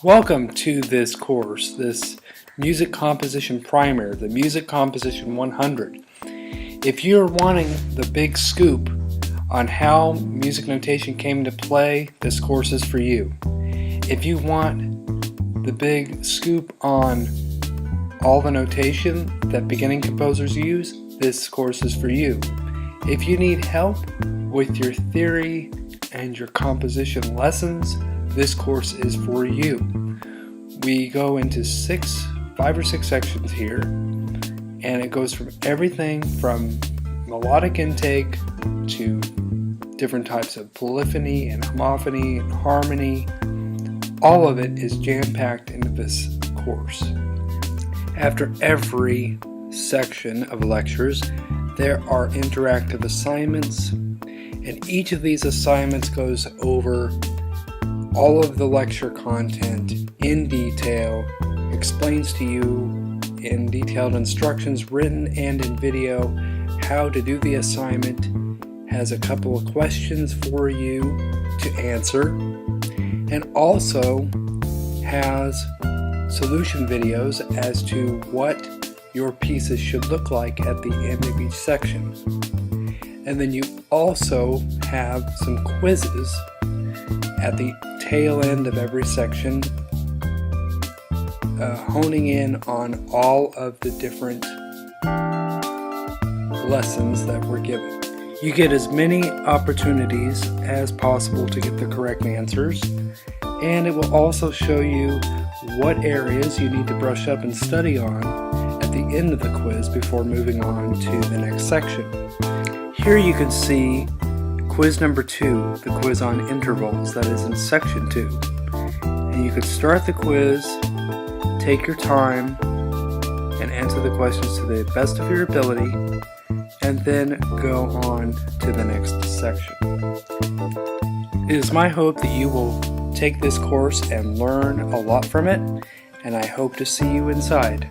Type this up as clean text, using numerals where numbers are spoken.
Welcome to this course, this Music Composition Primer, the Music Composition 100. If you're wanting the big scoop on how music notation came into play, this course is for you. If you want the big scoop on all the notation that beginning composers use, this course is for you. If you need help with your theory and your composition lessons, this course is for you. We go into 5 or 6 sections here, and it goes from everything from melodic intake to different types of polyphony and homophony and harmony. All of it is jam-packed into this course. After every section of lectures, there are interactive assignments, and each of these assignments goes over all of the lecture content in detail, explains to you in detailed instructions written and in video how to do the assignment, has a couple of questions for you to answer, and also has solution videos as to what your pieces should look like at the end of each section. And then you also have some quizzes at the tail end of every section, honing in on all of the different lessons that were given. You get as many opportunities as possible to get the correct answers, and it will also show you what areas you need to brush up and study on at the end of the quiz before moving on to the next section. Here you can see quiz number 2, the quiz on intervals, that is in section 2. And you could start the quiz, take your time, and answer the questions to the best of your ability, and then go on to the next section. It is my hope that you will take this course and learn a lot from it, and I hope to see you inside.